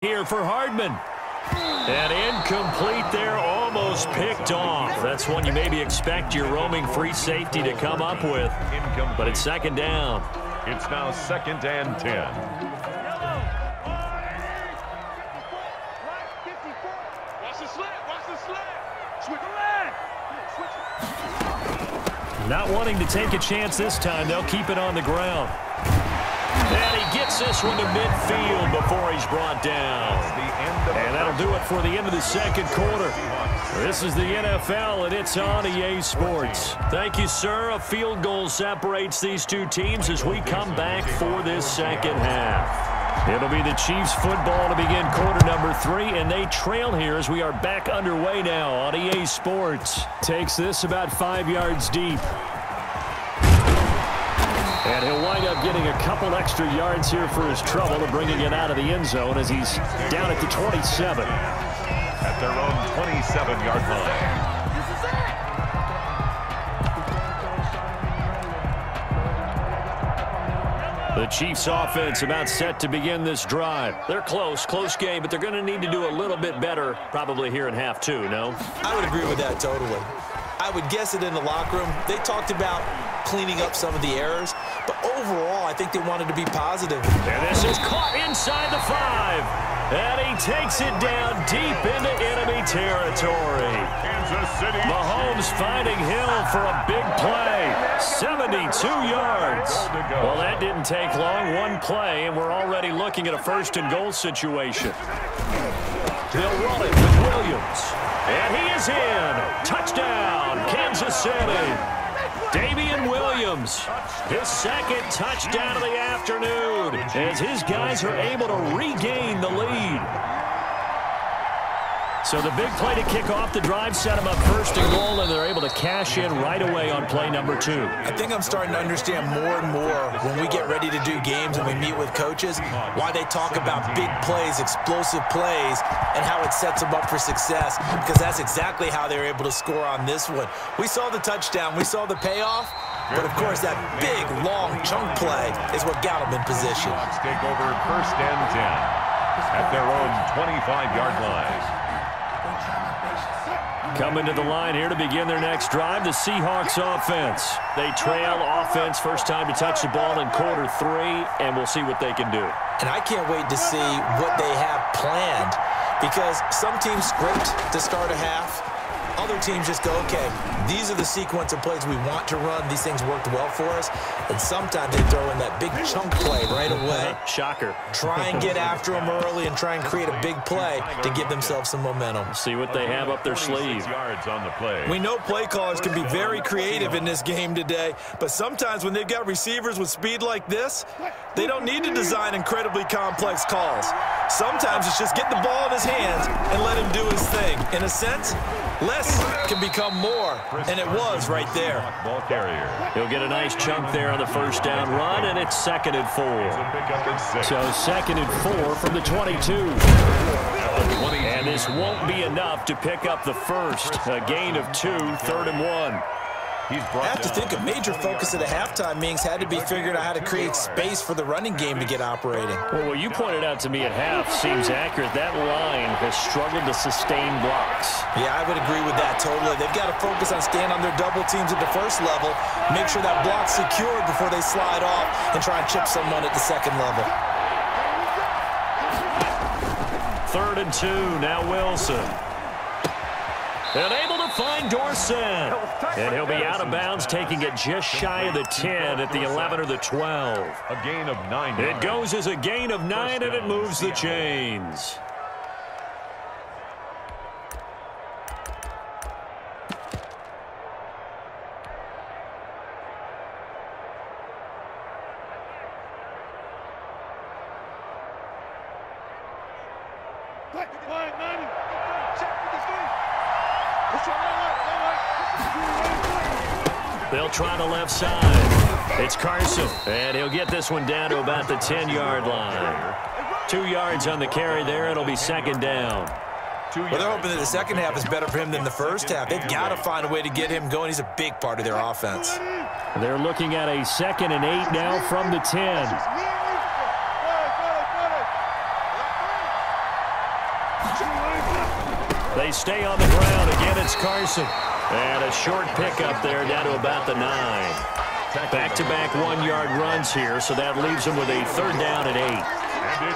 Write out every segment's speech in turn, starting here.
here for Hardman. And incomplete there, almost picked off. That's one you maybe expect your roaming free safety to come up with. But it's second down. It's now 2nd and 10. Not wanting to take a chance this time, they'll keep it on the ground. And he gets this one to midfield before he's brought down. And that'll do it for the end of the second quarter. This is the NFL, and it's on EA Sports. Thank you, sir. A field goal separates these two teams as we come back for this second half. It'll be the Chiefs football to begin quarter number 3, and they trail here as we are back underway now on EA Sports. Takes this about 5 yards deep. And he'll wind up getting a couple extra yards here for his trouble and bringing it out of the end zone as he's down at the 27. At their own 27-yard line. The Chiefs offense about set to begin this drive. They're close game, but they're going to need to do a little bit better probably here in half 2, no? I would agree with that totally. I would guess it in the locker room. They talked about cleaning up some of the errors, but overall I think they wanted to be positive. And this is caught inside the 5. And he takes it down deep into enemy territory. Kansas City. Mahomes finding Hill for a big play. 72 yards. Well, that didn't take long. One play, and we're already looking at a 1st and goal situation. They'll run it with Williams. And he is in. Touchdown, Kansas City. Damian Williams, his 2nd touchdown of the afternoon, as his guys are able to regain the lead. So the big play to kick off the drive set them up 1st and goal, and they're able to cash in right away on play number 2. I think I'm starting to understand more and more when we get ready to do games and we meet with coaches why they talk about big plays, explosive plays, and how it sets them up for success, because that's exactly how they were able to score on this one. We saw the touchdown. We saw the payoff. But, of course, that big, long chunk play is what got them in position. Take over 1st and 10 at their own 25-yard line. Coming to the line here to begin their next drive, the Seahawks offense. They trail offense, first time to touch the ball in quarter 3, and we'll see what they can do. And I can't wait to see what they have planned, because some teams script to start a half. Other teams just go, okay, these are the sequence of plays we want to run. These things worked well for us. And sometimes they throw in that big chunk play right away. Shocker. Try and get after them early and try and create a big play to give themselves some momentum. See what they have up their sleeve. Yards on the play. We know play callers can be very creative in this game today, but sometimes when they've got receivers with speed like this, they don't need to design incredibly complex calls. Sometimes it's just get the ball in his hands and let him do his thing. In a sense, less can become more, and it was right there. Ball carrier. He'll get a nice chunk there on the 1st down run, and it's 2nd and 4. So 2nd and 4 from the 22. And this won't be enough to pick up the 1st. A gain of 2, 3rd and 1. I have to think a major focus at a halftime meetings had to be figuring out how to create space for the running game to get operating. Well, what you pointed out to me at half seems accurate. That line has struggled to sustain blocks. Yeah, I would agree with that totally. They've got to focus on staying on their double teams at the 1st level, make sure that block's secured before they slide off and try and chip someone at the 2nd level. 3rd and 2, now Wilson. And able to find Dorsett. And he'll be out of bounds, taking it just shy of the 10 at the 11 or the 12. A gain of 9. It goes as a gain of 9, and it moves the chains. They'll try the left side. It's Carson, and he'll get this one down to about the 10-yard line. 2 yards on the carry there. It'll be 2nd down. Well, they're hoping that the second half is better for him than the first half. They've got to find a way to get him going. He's a big part of their offense. They're looking at a 2nd and 8 now from the 10. They stay on the ground. Again, it's Carson. And a short pickup there down to about the 9. Back-to-back 1-yard runs here, so that leaves them with a 3rd down and 8.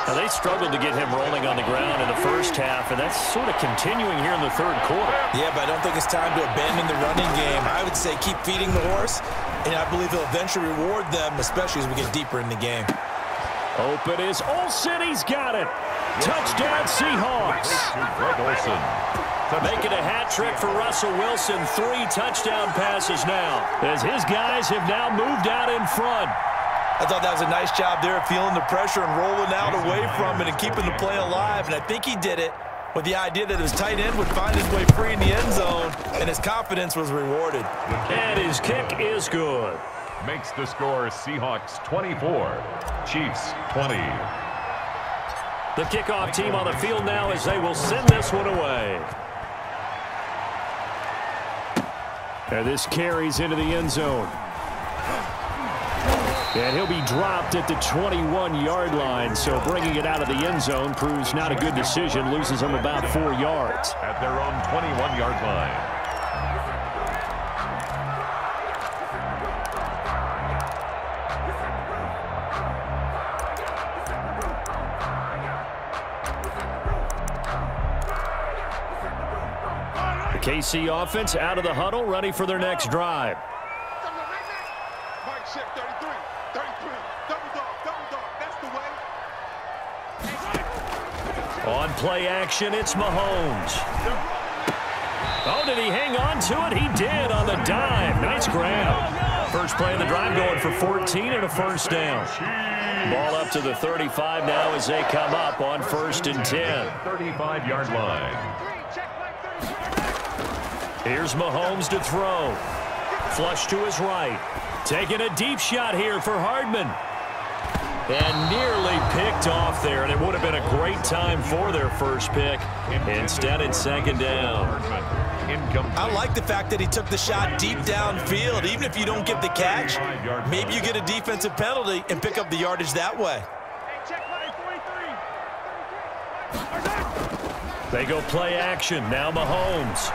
Now, they struggled to get him rolling on the ground in the first half, and that's sort of continuing here in the 3rd quarter. Yeah, but I don't think it's time to abandon the running game. I would say keep feeding the horse, and I believe he'll eventually reward them, especially as we get deeper in the game. Open is Olsen. He's got it. Touchdown, Seahawks. Making a hat trick for Russell Wilson. 3 touchdown passes now, as his guys have now moved out in front. I thought that was a nice job there of feeling the pressure and rolling out away from it and keeping the play alive. And I think he did it with the idea that his tight end would find his way free in the end zone, and his confidence was rewarded. And his kick is good. Makes the score Seahawks 24, Chiefs 20. The kickoff team on the field now as they will send this one away. And this carries into the end zone. And he'll be dropped at the 21-yard line, so bringing it out of the end zone proves not a good decision. Loses him about 4 yards. At their own 21-yard line. KC offense out of the huddle, ready for their next drive. On play action, it's Mahomes. Oh, did he hang on to it? He did on the dive. Nice grab. First play of the drive going for 14 and a 1st down. Ball up to the 35 now as they come up on 1st and 10. 35-yard line. Here's Mahomes to throw. Flush to his right. Taking a deep shot here for Hardman. And nearly picked off there, and it would have been a great time for their first pick. Instead, it's 2nd down. I like the fact that he took the shot deep downfield. Even if you don't get the catch, maybe you get a defensive penalty and pick up the yardage that way. They go play action. Now Mahomes.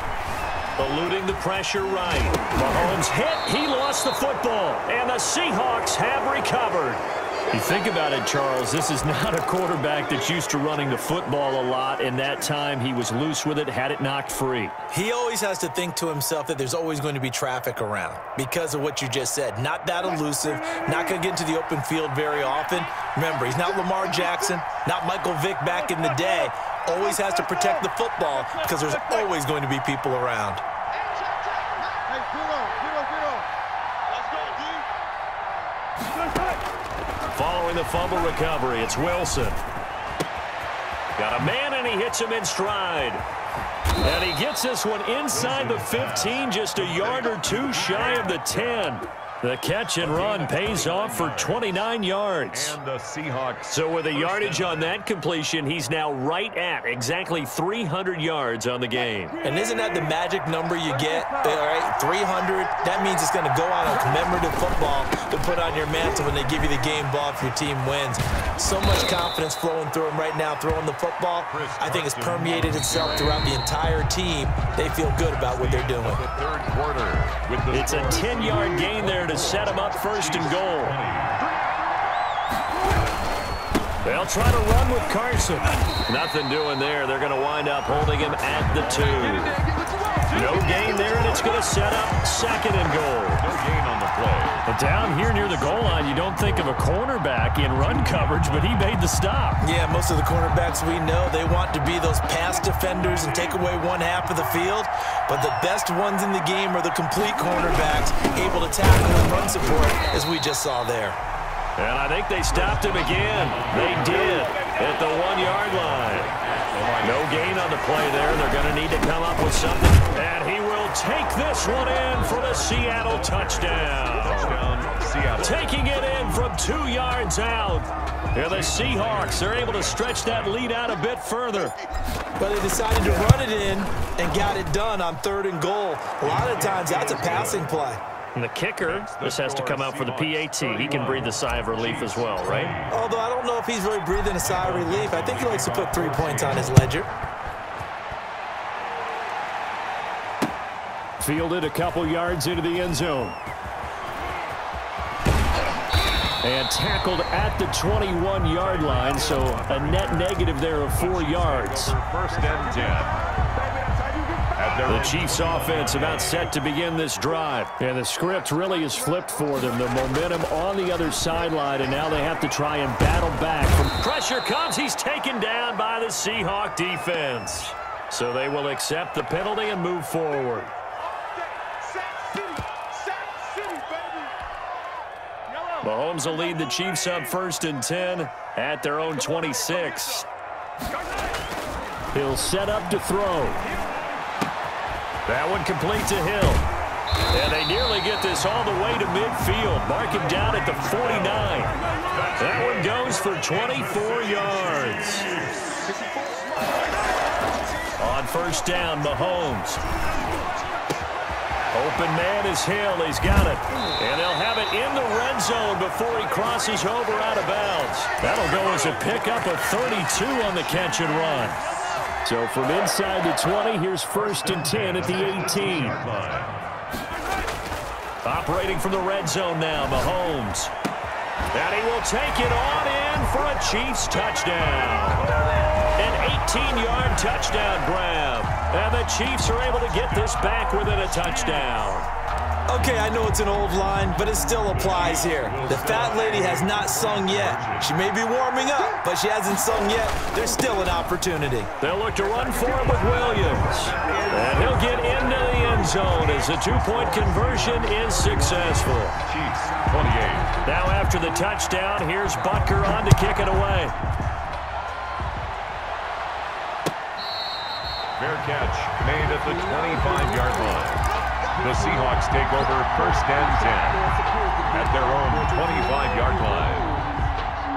Eluding the pressure right. Mahomes hit. He lost the football. And the Seahawks have recovered. You think about it, Charles, this is not a quarterback that's used to running the football a lot, and that time he was loose with it, had it knocked free. He always has to think to himself that there's always going to be traffic around because of what you just said. Not that elusive, not going to get into the open field very often. Remember, he's not Lamar Jackson, not Michael Vick back in the day. Always has to protect the football because there's always going to be people around. Following the fumble recovery, it's Wilson. Got a man, and he hits him in stride. And he gets this one inside the 15, just a yard or 2 shy of the 10. The catch and run pays off for 29 yards. And the Seahawks. So with a yardage on that completion, he's now right at exactly 300 yards on the game. And isn't that the magic number you get? All right, 300. That means it's going to go on a commemorative football to put on your mantle when they give you the game ball if your team wins. So much confidence flowing through him right now, throwing the football. I think it's permeated itself throughout the entire team. They feel good about what they're doing. It's a 10-yard gain there to set him up 1st and goal. They'll try to run with Carson. Nothing doing there. They're going to wind up holding him at the 2. No gain there, and it's going to set up 2nd and goal. No gain on the play. But down here near the goal line, you don't think of a cornerback in run coverage, but he made the stop. Yeah, most of the cornerbacks we know, they want to be those pass defenders and take away one half of the field. But the best ones in the game are the complete cornerbacks, able to tackle and run support, as we just saw there. And I think they stopped him again. They did at the 1-yard line. No gain on the play there. They're going to need to come up with something. And he will take this one in for the Seattle touchdown. Seattle. Taking it in from 2 yards out. Here the Seahawks are able to stretch that lead out a bit further. But they decided to run it in and got it done on 3rd and goal. A lot of times that's a passing play. And the kicker, this has to come out for the PAT. He can breathe a sigh of relief as well, right? Although I don't know if he's really breathing a sigh of relief. I think he likes to put 3 points on his ledger. Fielded a couple yards into the end zone. And tackled at the 21-yard line, so a net negative there of 4 yards. First and 10. The Chiefs offense about set to begin this drive. And the script really is flipped for them. The momentum on the other sideline, and now they have to try and battle back. Pressure comes. He's taken down by the Seahawk defense. So they will accept the penalty and move forward. Mahomes will lead the Chiefs up 1st and 10 at their own 26. He'll set up to throw. That one complete to Hill. And they nearly get this all the way to midfield. Mark him down at the 49. That one goes for 24 yards. On 1st down, Mahomes. Open man is Hill. He's got it. And they'll have it in the red zone before he crosses over out of bounds. That'll go as a pickup of 32 on the catch and run. So from inside the 20, here's 1st and 10 at the 18. Operating from the red zone now, Mahomes. And he will take it on in for a Chiefs touchdown. An 18-yard touchdown grab. And the Chiefs are able to get this back within a touchdown. Okay, I know it's an old line, but it still applies here. The fat lady has not sung yet. She may be warming up, but she hasn't sung yet. There's still an opportunity. They'll look to run for him with Williams. And he'll get into the end zone as the 2-point conversion is successful. Chiefs, 28. Now after the touchdown, here's Butker on to kick it away. Fair catch made at the 25-yard line. The Seahawks take over 1st and 10 at their own 25-yard line.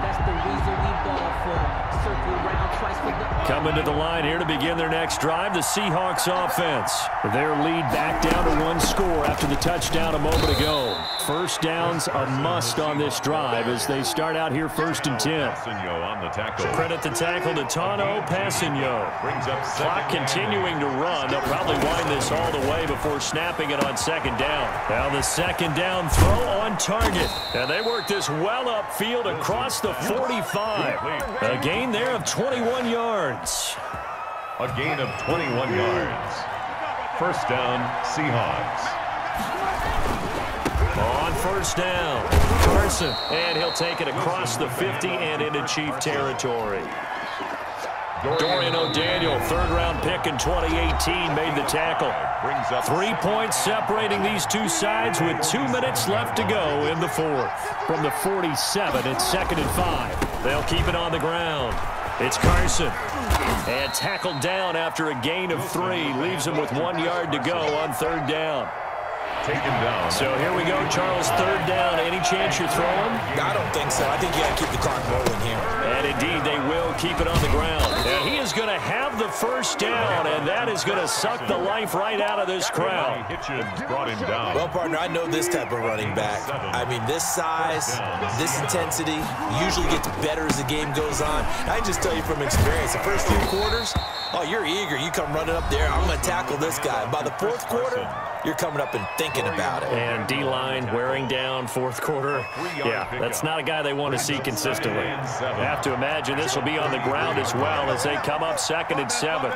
That's the reason we ball for. Circle around twice for the... Coming to the line here to begin their next drive, the Seahawks offense. Their lead back down to 1 score after the touchdown a moment ago. 1st downs a must on this drive as they start out here 1st and 10. On the tackle. Credit the tackle to Tano Passigno. Brings up Clock continuing to run. They'll probably wind this all the way before snapping it on 2nd down. Now the 2nd down throw on target. And they work this well upfield across the 45. A gain there of 21 yards. A gain of 21 yards. 1st down, Seahawks. On 1st down, Carson, and he'll take it across the 50 and into Chief territory. Dorian O'Daniel, 3rd-round pick in 2018, made the tackle. 3 points separating these two sides with 2 minutes left to go in the 4th. From the 47, it's 2nd and 5. They'll keep it on the ground. It's Carson. And tackled down after a gain of 3. Leaves him with 1 yard to go on 3rd down. Taken down. So here we go, Charles, 3rd down. Any chance you're throwing? I don't think so. I think you got to keep the clock rolling here. And indeed, they will keep it on the ground. And he is going to have the 1st down, and that is going to suck the life right out of this crowd. Hitchens brought him down. Well, partner, I know this type of running back. I mean, this size, this intensity usually gets better as the game goes on. I can just tell you from experience, the first few quarters, oh, you're eager. You come running up there, I'm going to tackle this guy. By the 4th quarter, you're coming up and thinking about it. And D-line wearing down 4th quarter. Yeah, that's not a guy they want to see consistently. I have to imagine this will be on the ground as well as they come up 2nd and 7.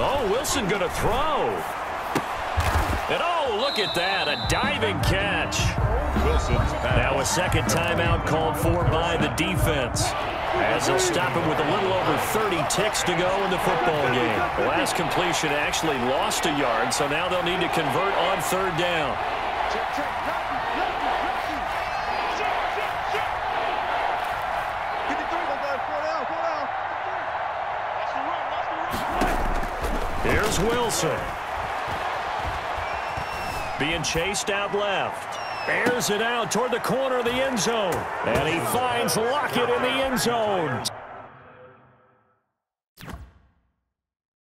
Oh, Wilson going to throw. And oh, look at that, a diving catch. Wilson's pass. Now a 2nd timeout called for by the defense, as they'll stop him with a little over 30 ticks to go in the football game. The last completion actually lost a yard, so now they'll need to convert on 3rd down. Here's Wilson. Being chased out left. Airs it out toward the corner of the end zone. And he finds Lockett in the end zone.